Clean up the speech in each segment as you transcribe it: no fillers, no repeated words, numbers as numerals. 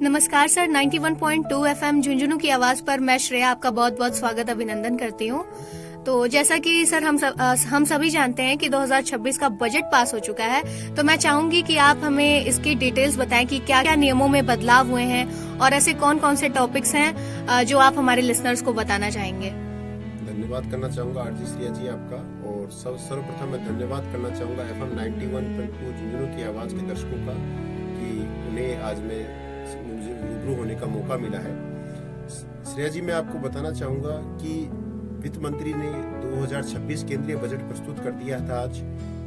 नमस्कार sir, 91.2 FM Jhunjhunu की आवाज पर मैं श्रेया आपका बहुत बहुत स्वागत अभिनंदन करती हूँ। तो जैसा कि सर हम सभी जानते हैं कि 2026 का बजट पास हो चुका है, तो मैं चाहूंगी कि आप हमें इसकी डिटेल्स बताएं कि क्या क्या नियमों में बदलाव हुए हैं और ऐसे कौन कौन से टॉपिक्स हैं जो आप हमारे लिसनर्स को बताना चाहेंगे। धन्यवाद करना चाहूँगा आरजी श्रेया जी आपका, और सर्वप्रथम मैं धन्यवाद करना चाहूँगा FM 91.2 झुंझुनू की आवाज़ के दर्शकों का कि उन्हें आज मुझे रूबरू होने का मौका मिला है। श्रेया जी, मैं आपको बताना चाहूँगा कि वित्त मंत्री ने 2026 केंद्रीय बजट प्रस्तुत कर दिया था आज,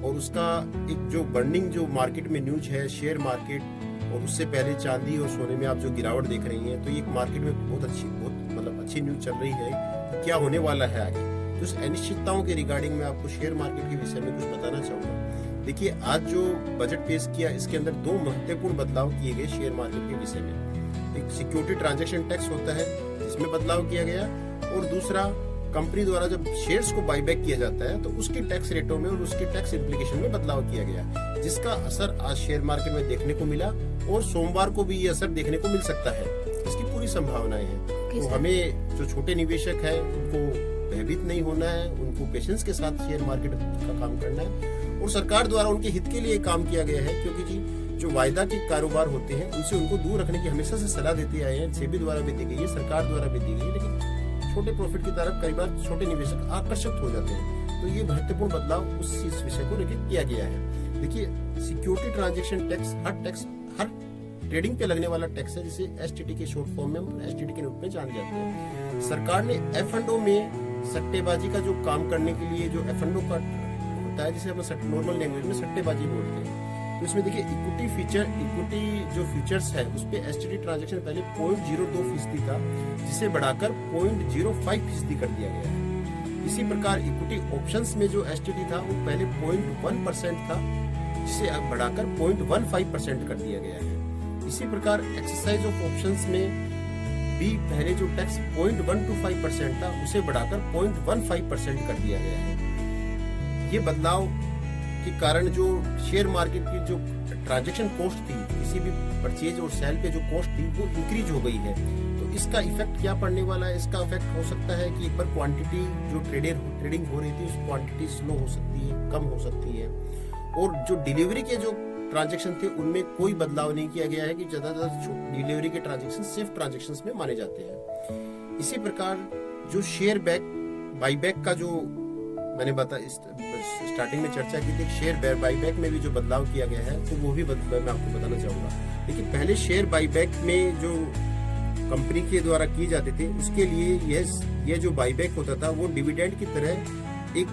और उसका एक जो बर्निंग जो मार्केट में न्यूज है, शेयर मार्केट और उससे पहले चांदी और सोने में आप जो गिरावट देख रही हैं, तो ये मार्केट में बहुत अच्छी न्यूज चल रही है कि क्या होने वाला है आगे। तो इस अनिश्चितताओं के रिगार्डिंग मैं आपको शेयर मार्केट के विषय में कुछ बताना चाहूँगा। देखिए, आज जो बजट पेश किया, इसके अंदर दो महत्वपूर्ण बदलाव किए गए शेयर मार्केट के विषय में। एक सिक्योरिटी ट्रांजैक्शन टैक्स होता है जिसमें बदलाव किया गया, और दूसरा कंपनी द्वारा जब शेयर्स को बाईबैक किया जाता है तो उसकी टैक्स रेटों में और उसकी टैक्स इम्प्लीकेशन में बदलाव किया गया, जिसका असर आज शेयर मार्केट में देखने को मिला, और सोमवार को भी ये असर देखने को मिल सकता है। इसकी पूरी संभावनाएं हैं। तो हमें जो छोटे निवेशक है उनको भयभीत नहीं होना है, उनको पेशेंस के साथ शेयर मार्केट का काम करना है, और सरकार द्वारा उनके हित के लिए काम किया गया है, क्योंकि जी जो वायदा के कारोबार होते हैं उनसे उनको दूर रखने की हमेशा से सलाह देते आए हैं। सेबी द्वारा भी दी गई है, सरकार द्वारा भी दी गई है, लेकिन छोटे प्रॉफिट की तरफ कई बार छोटे निवेशक आकर्षित हो जाते हैं। तो ये महत्वपूर्ण बदलाव उस विषय को लेकर किया गया है। देखिए, सिक्योरिटी ट्रांजैक्शन टैक्स हर ट्रेडिंग पे लगने वाला टैक्स है, जिसे STT के शॉर्ट फॉर्म में हम STT के रूप में जान जाते हैं। सरकार ने F&O में सट्टेबाजी का जो काम करने के लिए जो F&O का होता है, जिसे हम नॉर्मल लैंग्वेज में सट्टेबाजी बोलते हैं, तो इसमें देखिए इक्विटी जो फीचर्स है उस पे STT ट्रांजैक्शन पहले 0.02% था, जिसे बढ़ाकर 0.05% कर दिया गया है। इसी प्रकार इक्विटी ऑप्शंस में जो STT था वो पहले 0.1% था, जिसे अब बढ़ाकर 0.15% कर दिया गया है। इसी प्रकार एक्सरसाइज ऑफ ऑप्शंस में भी पहले जो टैक्स 0.125% था उसे बढ़ाकर 0.15% कर दिया गया है। ये बदलाव के कारण जो शेयर मार्केट की जो ट्रांजैक्शन कॉस्ट थी, किसी भी परचेज और सेल पे जो कॉस्ट थी वो इंक्रीज हो गई है। तो इसका इफेक्ट क्या पड़ने वाला है? इसका इफेक्ट हो सकता है कि एक बार क्वांटिटी जो ट्रेडिंग हो रही थी उस क्वांटिटी स्लो हो सकती है, कम हो सकती है, और जो डिलीवरी के जो ट्रांजैक्शन थे उनमें कोई बदलाव नहीं किया गया है कि ज्यादातर डिलीवरी के ट्रांजैक्शन सिर्फ ट्रांजैक्शंस में माने जाते हैं। इसी प्रकार जो शेयर बाईबैक का जो मैंने स्टार्टिंग में चर्चा की थी, शेयर बाईबैक में भी जो बदलाव किया गया है, तो वो भी मैं आपको बताना चाहूंगा। लेकिन पहले शेयर बाईबैक में जो कंपनी के द्वारा किए जाते थे, उसके लिए ये जो बाईबैक होता था वो डिविडेंड की तरह एक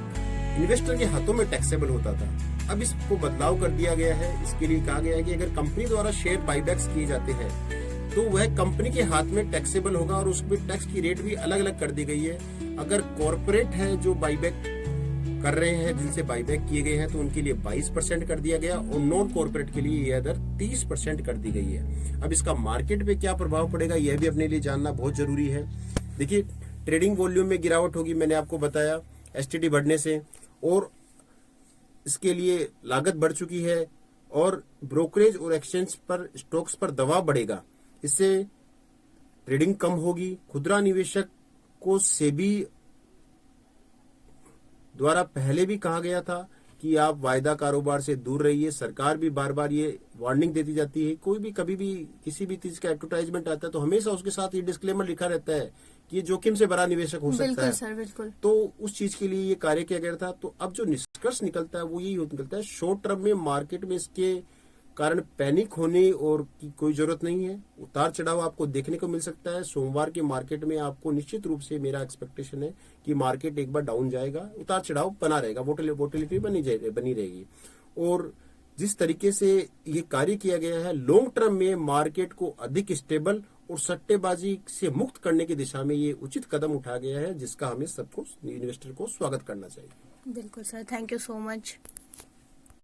इन्वेस्टर के हाथों में टैक्सेबल होता था। अब इसको बदलाव कर दिया गया है। इसके लिए कहा गया है कि अगर कंपनी द्वारा शेयर बाईबैक्स किए जाते हैं तो वह कंपनी के हाथ में टैक्सेबल होगा, और उसमें टैक्स की रेट भी अलग अलग कर दी गई है। अगर कॉर्पोरेट है जो बाईबैक कर रहे हैं, जिनसे बाईबैक किए गए हैं, तो उनके लिए 22% कर दिया गया, और नॉन कॉर्पोरेट के लिए यह दर 30% कर दी गई है। अब इसका मार्केट पे क्या प्रभाव पड़ेगा, यह भी अपने लिए जानना बहुत जरूरी है। देखिए, ट्रेडिंग वॉल्यूम में गिरावट होगी, मैंने आपको बताया STT बढ़ने से, और इसके लिए लागत बढ़ चुकी है, और ब्रोकरेज और एक्सचेंज पर स्टॉक्स पर दबाव बढ़ेगा। इससे ट्रेडिंग कम होगी। खुदरा निवेशक को सेबी द्वारा पहले भी कहा गया था कि आप वायदा कारोबार से दूर रहिए। सरकार भी बार बार ये वार्निंग देती जाती है। कोई भी कभी भी किसी भी चीज का एडवर्टाइजमेंट आता है तो हमेशा उसके साथ ये डिस्क्लेमर लिखा रहता है कि ये जोखिम से भरा निवेशक हो सकता है। सर, बिल्कुल। तो उस चीज के लिए ये कार्य किया गया था। तो अब जो निष्कर्ष निकलता है वो यही निकलता है, शॉर्ट टर्म में मार्केट में इसके कारण पैनिक होने और की कोई जरूरत नहीं है। उतार चढ़ाव आपको देखने को मिल सकता है। सोमवार के मार्केट में आपको निश्चित रूप से मेरा एक्सपेक्टेशन है कि मार्केट एक बार डाउन जाएगा, उतार चढ़ाव बना रहेगा, वोटिलिटी बनी रहेगी। और जिस तरीके से ये कार्य किया गया है, लॉन्ग टर्म में मार्केट को अधिक स्टेबल और सट्टेबाजी से मुक्त करने की दिशा में ये उचित कदम उठा गया है, जिसका हमें सबको इन्वेस्टर को स्वागत करना चाहिए। बिल्कुल sir, thank you so much.